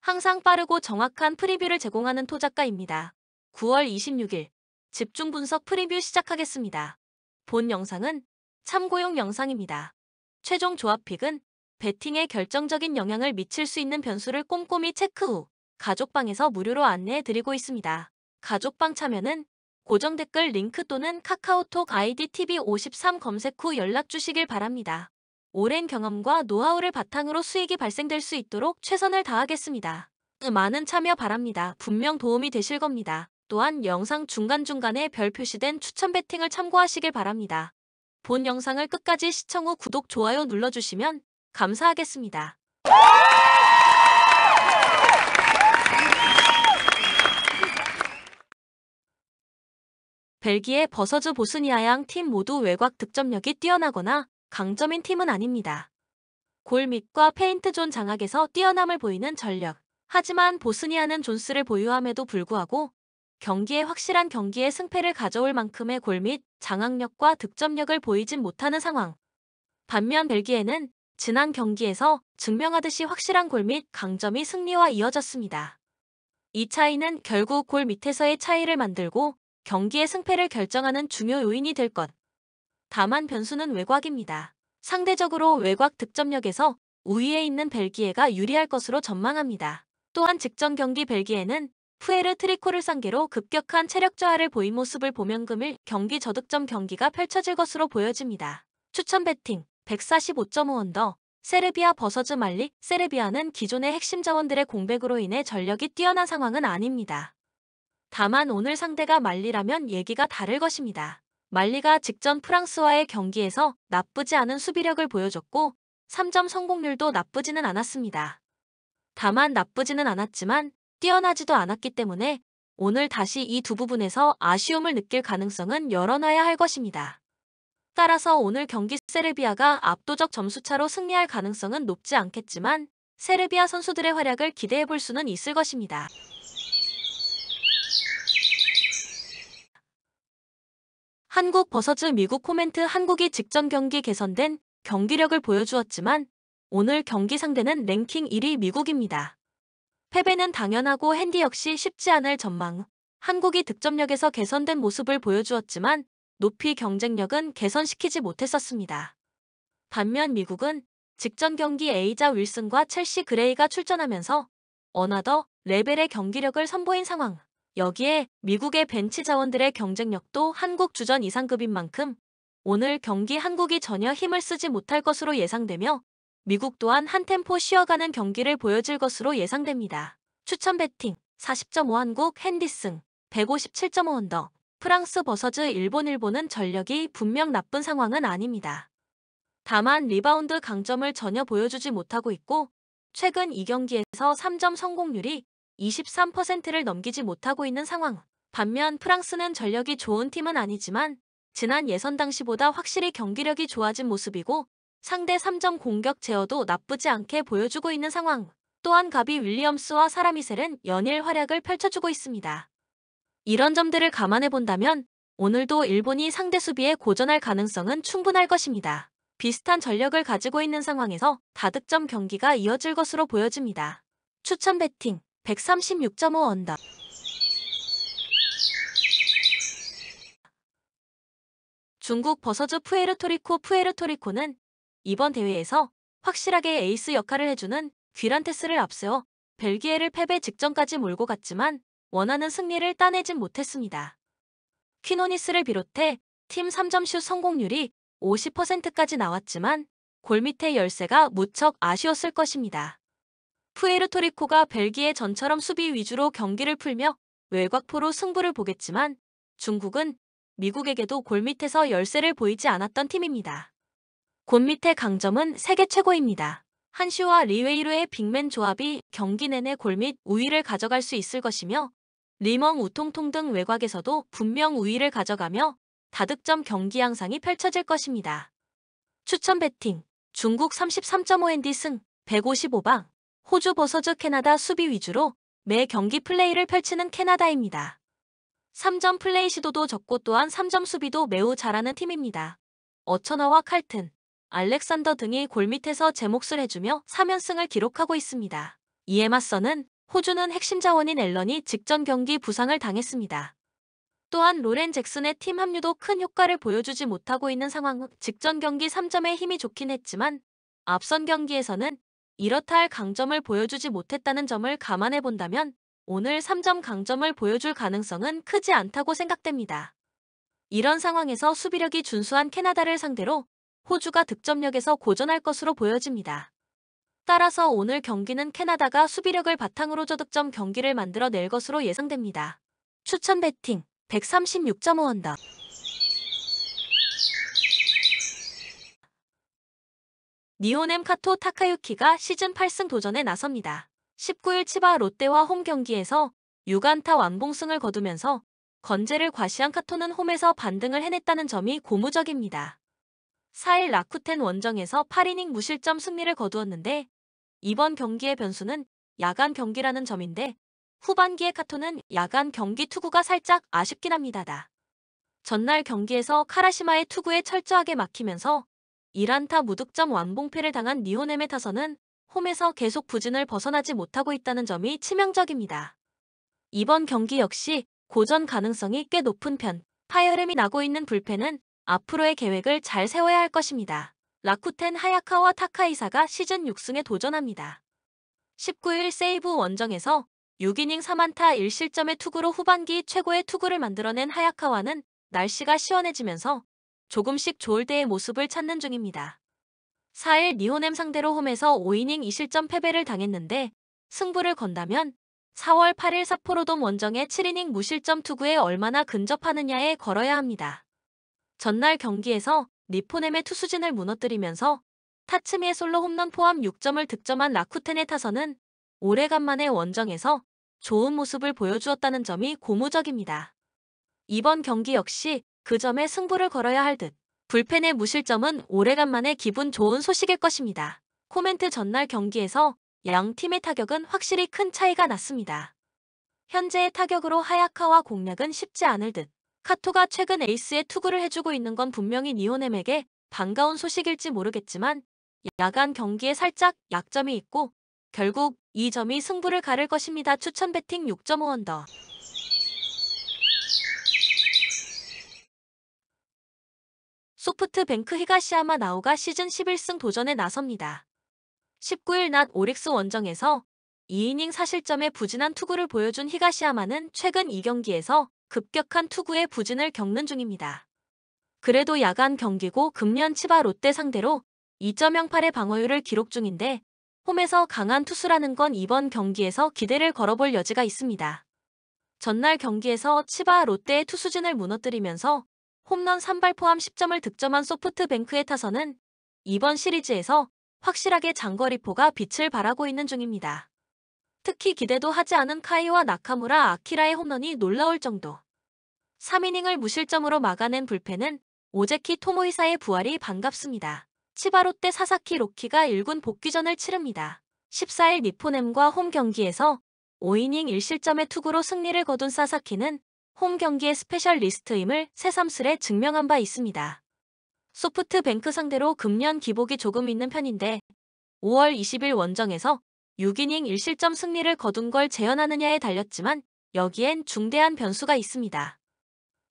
항상 빠르고 정확한 프리뷰를 제공하는 토작가입니다. 9월 26일 집중 분석 프리뷰 시작하겠습니다. 본 영상은 참고용 영상입니다. 최종 조합픽은 배팅에 결정적인 영향을 미칠 수 있는 변수를 꼼꼼히 체크 후 가족방에서 무료로 안내해드리고 있습니다. 가족방 참여는 고정 댓글 링크 또는 카카오톡 아이디 TV53 검색 후 연락 주시길 바랍니다. 오랜 경험과 노하우를 바탕으로 수익이 발생될 수 있도록 최선을 다하겠습니다. 많은 참여 바랍니다. 분명 도움이 되실 겁니다. 또한 영상 중간중간에 별 표시된 추천 배팅을 참고하시길 바랍니다. 본 영상을 끝까지 시청 후 구독, 좋아요 눌러주시면 감사하겠습니다. 벨기에 버서즈 보스니아양 팀 모두 외곽 득점력이 뛰어나거나 강점인 팀은 아닙니다. 골밑과 페인트존 장악에서 뛰어남을 보이는 전력. 하지만 보스니아는 존스를 보유함에도 불구하고 경기에 확실한 경기의 승패를 가져올 만큼의 골밑 장악력과 득점력을 보이진 못하는 상황. 반면 벨기에는 지난 경기에서 증명하듯이 확실한 골밑 강점이 승리와 이어졌습니다. 이 차이는 결국 골 밑에서의 차이를 만들고 경기의 승패를 결정하는 중요 요인이 될 것. 다만 변수는 외곽입니다. 상대적으로 외곽 득점력에서 우위에 있는 벨기에가 유리할 것으로 전망합니다. 또한 직전 경기 벨기에는 푸에르 트리코를 상대로 급격한 체력 저하를 보인 모습을 보면 금일 경기 저득점 경기가 펼쳐질 것으로 보여집니다. 추천 배팅 145.5 언더 세르비아 버서즈 말릭. 세르비아는 기존의 핵심 자원들의 공백으로 인해 전력이 뛰어난 상황은 아닙니다. 다만 오늘 상대가 말리라면 얘기가 다를 것입니다. 말리가 직전 프랑스와의 경기에서 나쁘지 않은 수비력을 보여줬고 3점 성공률도 나쁘지는 않았습니다. 다만 나쁘지는 않았지만 뛰어나지도 않았기 때문에 오늘 다시 이 두 부분에서 아쉬움을 느낄 가능성은 열어놔야 할 것입니다. 따라서 오늘 경기 세르비아가 압도적 점수차로 승리할 가능성은 높지 않겠지만 세르비아 선수들의 활약을 기대해 볼 수는 있을 것입니다. 한국 버서즈 미국 코멘트. 한국이 직전 경기 개선된 경기력을 보여주었지만 오늘 경기 상대는 랭킹 1위 미국입니다. 패배는 당연하고 핸디 역시 쉽지 않을 전망. 한국이 득점력에서 개선된 모습을 보여주었지만 높이 경쟁력은 개선시키지 못했었습니다. 반면 미국은 직전 경기 에이자 윌슨과 첼시 그레이가 출전하면서 어나더 레벨의 경기력을 선보인 상황. 여기에 미국의 벤치 자원들의 경쟁력도 한국 주전 이상급인 만큼 오늘 경기 한국이 전혀 힘을 쓰지 못할 것으로 예상되며 미국 또한 한 템포 쉬어가는 경기를 보여줄 것으로 예상됩니다. 추천 배팅 40.5 한국 핸디승 157.5 언더 프랑스 버서즈 일본은 전력이 분명 나쁜 상황은 아닙니다. 다만 리바운드 강점을 전혀 보여주지 못하고 있고 최근 2경기에서 3점 성공률이 23%를 넘기지 못하고 있는 상황. 반면 프랑스는 전력이 좋은 팀은 아니지만 지난 예선 당시보다 확실히 경기력이 좋아진 모습이고 상대 3점 공격 제어도 나쁘지 않게 보여주고 있는 상황. 또한 가비 윌리엄스와 사라미셀은 연일 활약을 펼쳐주고 있습니다. 이런 점들을 감안해 본다면 오늘도 일본이 상대 수비에 고전할 가능성은 충분할 것입니다. 비슷한 전력을 가지고 있는 상황에서 다득점 경기가 이어질 것으로 보여집니다. 추천 배팅 136.5 언더 중국 버서즈 푸에르토리코는 이번 대회에서 확실하게 에이스 역할을 해주는 귀란테스를 앞세워 벨기에를 패배 직전까지 몰고 갔지만 원하는 승리를 따내진 못했습니다. 퀴노니스를 비롯해 팀 3점슛 성공률이 50%까지 나왔지만 골밑의 열세가 무척 아쉬웠을 것입니다. 푸에르토리코가 벨기에 전처럼 수비 위주로 경기를 풀며 외곽포로 승부를 보겠지만 중국은 미국에게도 골밑에서 열세를 보이지 않았던 팀입니다. 골밑의 강점은 세계 최고입니다. 한슈와 리웨이루의 빅맨 조합이 경기 내내 골밑 우위를 가져갈 수 있을 것이며 리멍 우통통 등 외곽에서도 분명 우위를 가져가며 다득점 경기 양상이 펼쳐질 것입니다. 추천 배팅 중국 33.5 핸디 승 155방 호주 버서즈 캐나다 수비 위주로 매 경기 플레이를 펼치는 캐나다입니다. 3점 플레이 시도도 적고 또한 3점 수비도 매우 잘하는 팀입니다. 어처너와 칼튼, 알렉산더 등이 골밑에서 제 몫을 해주며 3연승을 기록하고 있습니다. 이에 맞서는 호주는 핵심 자원인 앨런이 직전 경기 부상을 당했습니다. 또한 로렌 잭슨의 팀 합류도 큰 효과를 보여주지 못하고 있는 상황. 직전 경기 3점에 힘이 좋긴 했지만 앞선 경기에서는 이렇다 할 강점을 보여주지 못했다는 점을 감안해 본다면 오늘 3점 강점을 보여줄 가능성은 크지 않다고 생각됩니다. 이런 상황에서 수비력이 준수한 캐나다를 상대로 호주가 득점력에서 고전할 것으로 보여집니다. 따라서 오늘 경기는 캐나다가 수비력을 바탕으로 저득점 경기를 만들어낼 것으로 예상됩니다. 추천 배팅 136.5 언더. 니호넴 카토 타카유키가 시즌 8승 도전에 나섭니다. 19일 치바 롯데와 홈 경기에서 6안타 완봉승을 거두면서 건재를 과시한 카토는 홈에서 반등을 해냈다는 점이 고무적입니다. 4일 라쿠텐 원정에서 8이닝 무실점 승리를 거두었는데 이번 경기의 변수는 야간 경기라는 점인데 후반기의 카토는 야간 경기 투구가 살짝 아쉽긴 합니다. 전날 경기에서 카라시마의 투구에 철저하게 막히면서 1안타 무득점 완봉패를 당한 니호넴의 타선은 홈에서 계속 부진을 벗어나지 못하고 있다는 점이 치명적입니다. 이번 경기 역시 고전 가능성이 꽤 높은 편, 파열음이 나고 있는 불펜은 앞으로의 계획을 잘 세워야 할 것입니다. 라쿠텐 하야카와 타카이사가 시즌 6승에 도전합니다. 19일 세이브 원정에서 6이닝 3안타 1실점의 투구로 후반기 최고의 투구를 만들어낸 하야카와는 날씨가 시원해지면서 조금씩 좋을 때의 모습을 찾는 중입니다. 4일 니호넴 상대로 홈에서 5이닝 2실점 패배를 당했는데 승부를 건다면 4월 8일 삿포로돔 원정의 7이닝 무실점 투구에 얼마나 근접하느냐에 걸어야 합니다. 전날 경기에서 니포넴의 투수진을 무너뜨리면서 타츠미의 솔로 홈런 포함 6점을 득점한 라쿠텐의 타선은 오래간만에 원정에서 좋은 모습을 보여주었다는 점이 고무적입니다. 이번 경기 역시 그 점에 승부를 걸어야 할 듯. 불펜의 무실점은 오래간만에 기분 좋은 소식일 것입니다. 코멘트 전날 경기에서 양 팀의 타격은 확실히 큰 차이가 났습니다. 현재의 타격으로 하야카와 공략은 쉽지 않을 듯. 카토가 최근 에이스의 투구를 해주고 있는 건 분명히 니호넴에게 반가운 소식일지 모르겠지만 야간 경기에 살짝 약점이 있고 결국 이 점이 승부를 가를 것입니다. 추천 배팅 6.5 언더. 소프트뱅크 히가시야마 나오가 시즌 11승 도전에 나섭니다. 19일 낮 오릭스 원정에서 2이닝 4실점의 부진한 투구를 보여준 히가시야마는 최근 2경기에서 급격한 투구의 부진을 겪는 중입니다. 그래도 야간 경기고 금년 치바 롯데 상대로 2.08의 방어율을 기록 중인데 홈에서 강한 투수라는 건 이번 경기에서 기대를 걸어볼 여지가 있습니다. 전날 경기에서 치바 롯데의 투수진을 무너뜨리면서 홈런 3발 포함 10점을 득점한 소프트뱅크의 타선은 이번 시리즈에서 확실하게 장거리포가 빛을 발하고 있는 중입니다. 특히 기대도 하지 않은 카이와 나카무라 아키라의 홈런이 놀라울 정도. 3이닝을 무실점으로 막아낸 불펜은 오제키 토모히사의 부활이 반갑습니다. 치바 롯데 사사키 로키가 1군 복귀전을 치릅니다. 14일 니포넴과 홈 경기에서 5이닝 1실점의 투구로 승리를 거둔 사사키는 홈 경기의 스페셜리스트임을 새삼스레 증명한 바 있습니다. 소프트뱅크 상대로 금년 기복이 조금 있는 편인데 5월 20일 원정에서 6이닝 1실점 승리를 거둔 걸 재현하느냐에 달렸지만 여기엔 중대한 변수가 있습니다.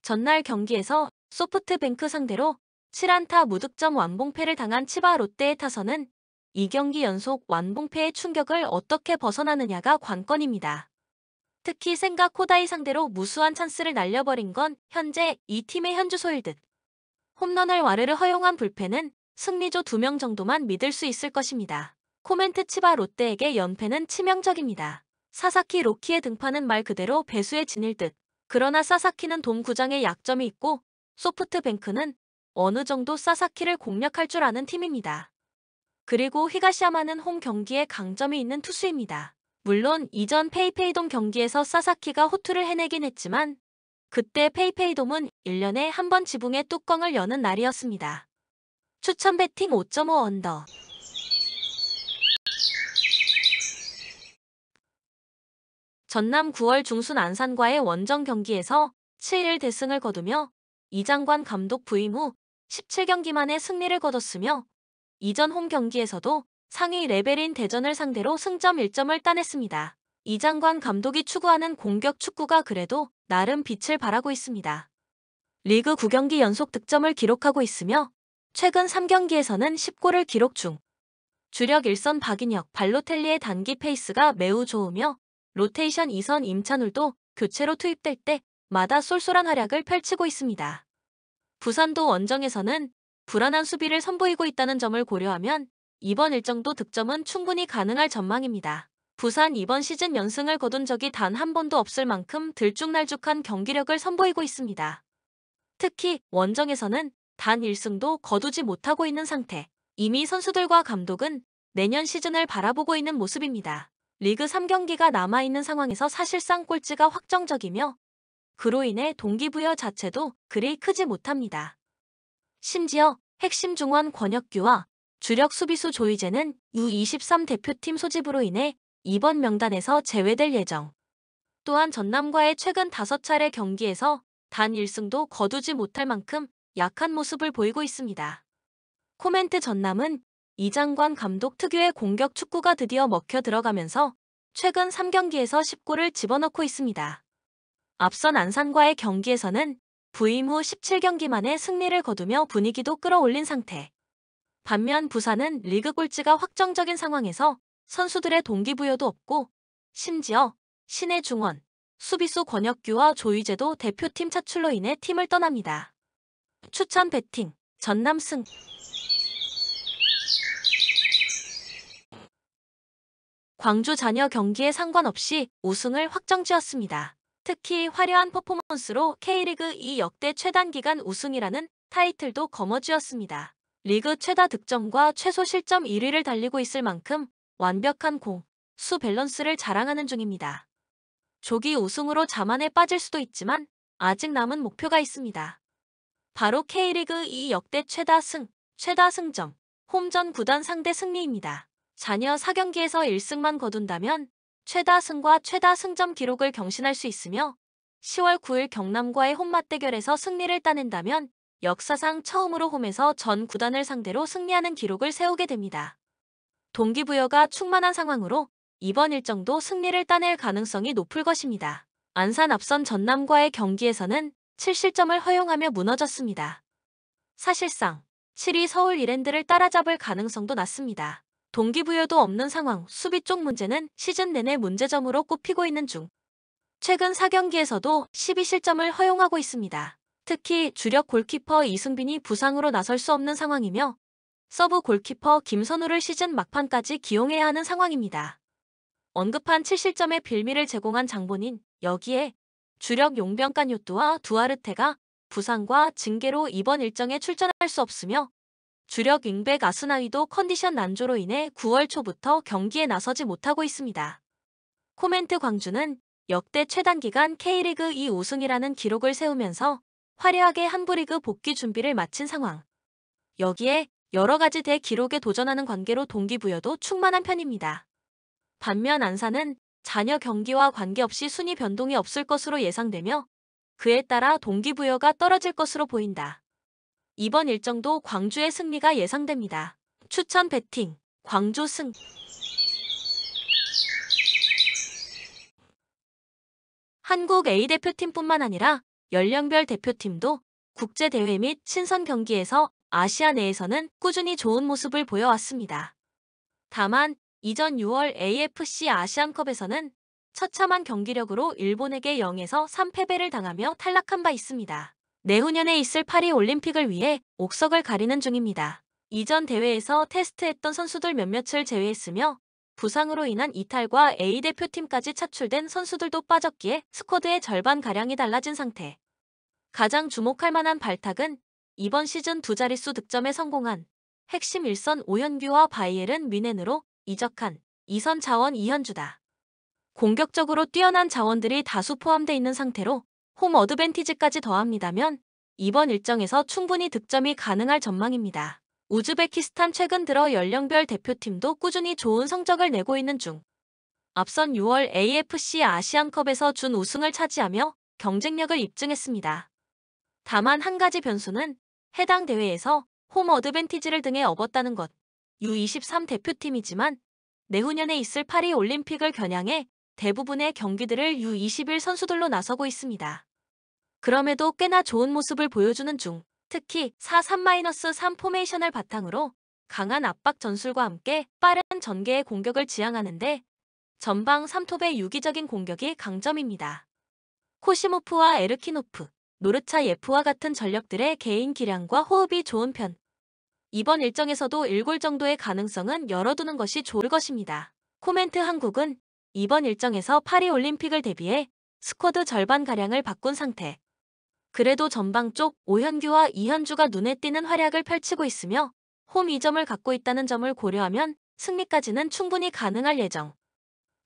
전날 경기에서 소프트뱅크 상대로 7안타 무득점 완봉패를 당한 치바 롯데의 타선은 2경기 연속 완봉패의 충격을 어떻게 벗어나느냐가 관건입니다. 특히 센가 코다이 상대로 무수한 찬스를 날려버린 건 현재 이 팀의 현주소일 듯. 홈런을 와르르 허용한 불펜은 승리조 2명 정도만 믿을 수 있을 것입니다. 코멘트 치바 롯데에게 연패는 치명적입니다. 사사키 로키의 등판은 말 그대로 배수의 진일 듯. 그러나 사사키는 돔 구장에 약점이 있고 소프트뱅크는 어느 정도 사사키를 공략할 줄 아는 팀입니다. 그리고 히가시야마는 홈 경기에 강점이 있는 투수입니다. 물론 이전 페이페이돔 경기에서 사사키가 호투를 해내긴 했지만 그때 페이페이돔은 1년에 한 번 지붕의 뚜껑을 여는 날이었습니다. 추천 배팅 5.5 언더. 전남 9월 중순 안산과의 원정 경기에서 7일 대승을 거두며 이장관 감독 부임 후 17경기 만에 승리를 거뒀으며 이전 홈 경기에서도 상위 레벨인 대전을 상대로 승점 1점을 따냈습니다. 이장관 감독이 추구하는 공격 축구가 그래도 나름 빛을 발하고 있습니다. 리그 9경기 연속 득점을 기록하고 있으며 최근 3경기에서는 10골을 기록 중. 주력 1선 박인혁, 발로텔리의 단기 페이스가 매우 좋으며 로테이션 2선 임찬울도 교체로 투입될 때마다 쏠쏠한 활약을 펼치고 있습니다. 부산도 원정에서는 불안한 수비를 선보이고 있다는 점을 고려하면 이번 일정도 득점은 충분히 가능할 전망입니다. 부산 이번 시즌 연승을 거둔 적이 단 한 번도 없을 만큼 들쭉날쭉한 경기력을 선보이고 있습니다. 특히 원정에서는 단 1승도 거두지 못하고 있는 상태. 이미 선수들과 감독은 내년 시즌을 바라보고 있는 모습입니다. 리그 3경기가 남아있는 상황에서 사실상 꼴찌가 확정적이며 그로 인해 동기부여 자체도 그리 크지 못합니다. 심지어 핵심 중원 권혁규와 주력 수비수 조이제는 U23 대표팀 소집으로 인해 이번 명단에서 제외될 예정. 또한 전남과의 최근 5차례 경기에서 단 1승도 거두지 못할 만큼 약한 모습을 보이고 있습니다. 코멘트 전남은 이장관 감독 특유의 공격 축구가 드디어 먹혀 들어가면서 최근 3경기에서 10골을 집어넣고 있습니다. 앞선 안산과의 경기에서는 부임 후 17경기 만에 승리를 거두며 분위기도 끌어올린 상태. 반면 부산은 리그 꼴찌가 확정적인 상황에서 선수들의 동기부여도 없고 심지어 신의 중원, 수비수 권혁규와 조이제도 대표팀 차출로 인해 팀을 떠납니다. 추천 배팅, 전남 승. 광주 잔여 경기에 상관없이 우승을 확정지었습니다. 특히 화려한 퍼포먼스로 K리그 2 역대 최단기간 우승이라는 타이틀도 거머쥐었습니다. 리그 최다 득점과 최소 실점 1위를 달리고 있을 만큼 완벽한 공, 수 밸런스를 자랑하는 중입니다. 조기 우승으로 자만에 빠질 수도 있지만 아직 남은 목표가 있습니다. 바로 K리그 2 역대 최다 승점, 홈전 9단 상대 승리입니다. 잔여 4경기에서 1승만 거둔다면 최다 승과 최다 승점 기록을 경신할 수 있으며 10월 9일 경남과의 홈 맞대결에서 승리를 따낸다면 역사상 처음으로 홈에서 전 9단을 상대로 승리하는 기록을 세우게 됩니다. 동기부여가 충만한 상황으로 이번 일정도 승리를 따낼 가능성이 높을 것입니다. 안산 앞선 전남과의 경기에서는 7실점을 허용하며 무너졌습니다. 사실상 7위 서울 이랜드를 따라잡을 가능성도 낮습니다. 동기부여도 없는 상황, 수비 쪽 문제는 시즌 내내 문제점으로 꼽히고 있는 중. 최근 4경기에서도 12실점을 허용하고 있습니다. 특히 주력 골키퍼 이승빈이 부상으로 나설 수 없는 상황이며 서브 골키퍼 김선우를 시즌 막판까지 기용해야 하는 상황입니다. 언급한 7실점의 빌미를 제공한 장본인, 여기에 주력 용병 까뉴뚜와 두아르테가 부상과 징계로 이번 일정에 출전할 수 없으며 주력 윙백 아스나위도 컨디션 난조로 인해 9월 초부터 경기에 나서지 못하고 있습니다. 코멘트 광주는 역대 최단기간 K리그 2 우승이라는 기록을 세우면서 화려하게 한부리그 복귀 준비를 마친 상황. 여기에 여러 가지 대기록에 도전하는 관계로 동기부여도 충만한 편입니다. 반면 안산은 잔여 경기와 관계없이 순위 변동이 없을 것으로 예상되며 그에 따라 동기부여가 떨어질 것으로 보인다. 이번 일정도 광주의 승리가 예상됩니다. 추천 배팅, 광주 승. 한국 A대표팀뿐만 아니라 연령별 대표팀도 국제대회 및 친선 경기에서 아시아 내에서는 꾸준히 좋은 모습을 보여왔습니다. 다만 이전 6월 AFC 아시안컵에서는 처참한 경기력으로 일본에게 0에서 3패배를 당하며 탈락한 바 있습니다. 내후년에 있을 파리 올림픽을 위해 옥석을 가리는 중입니다. 이전 대회에서 테스트했던 선수들 몇몇을 제외했으며 부상으로 인한 이탈과 A대표팀까지 차출된 선수들도 빠졌기에 스쿼드의 절반가량이 달라진 상태. 가장 주목할 만한 발탁은 이번 시즌 두 자릿수 득점에 성공한 핵심 1선 오현규와 바이에른 뮌헨으로 이적한 2선 자원 이현주다. 공격적으로 뛰어난 자원들이 다수 포함되어 있는 상태로 홈 어드밴티지까지 더합니다면 이번 일정에서 충분히 득점이 가능할 전망입니다. 우즈베키스탄 최근 들어 연령별 대표팀도 꾸준히 좋은 성적을 내고 있는 중. 앞선 6월 AFC 아시안컵에서 준 우승을 차지하며 경쟁력을 입증했습니다. 다만 한 가지 변수는 해당 대회에서 홈 어드밴티지를 등에 업었다는 것. U23 대표팀이지만 내후년에 있을 파리 올림픽을 겨냥해 대부분의 경기들을 U21 선수들로 나서고 있습니다. 그럼에도 꽤나 좋은 모습을 보여주는 중, 특히 4-3-3 포메이션을 바탕으로 강한 압박 전술과 함께 빠른 전개의 공격을 지향하는데 전방 3톱의 유기적인 공격이 강점입니다. 코시모프와 에르키노프, 노르차예프와 같은 전력들의 개인 기량과 호흡이 좋은 편. 이번 일정에서도 1골 정도의 가능성은 열어두는 것이 좋을 것입니다. 코멘트 한국은 이번 일정에서 파리올림픽을 대비해 스쿼드 절반가량을 바꾼 상태. 그래도 전방 쪽 오현규와 이현주가 눈에 띄는 활약을 펼치고 있으며 홈 2점을 갖고 있다는 점을 고려하면 승리까지는 충분히 가능할 예정.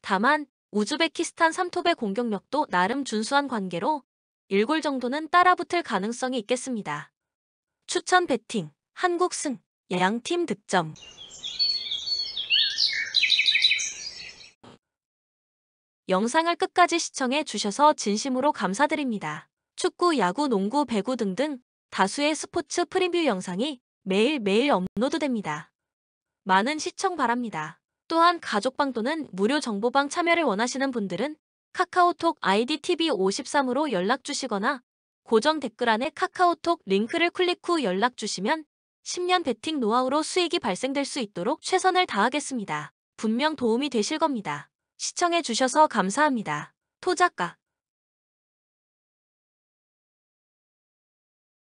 다만 우즈베키스탄 3톱의 공격력도 나름 준수한 관계로 1골 정도는 따라붙을 가능성이 있겠습니다. 추천 배팅, 한국 승, 양팀 득점. 영상을 끝까지 시청해 주셔서 진심으로 감사드립니다. 축구, 야구, 농구, 배구 등등 다수의 스포츠 프리뷰 영상이 매일매일 업로드됩니다. 많은 시청 바랍니다. 또한 가족방 또는 무료 정보방 참여를 원하시는 분들은 카카오톡 아이디 TV53으로 연락 주시거나 고정 댓글란에 카카오톡 링크를 클릭 후 연락 주시면 10년 베팅 노하우로 수익이 발생될 수 있도록 최선을 다하겠습니다. 분명 도움이 되실 겁니다. 시청해 주셔서 감사합니다. 토작가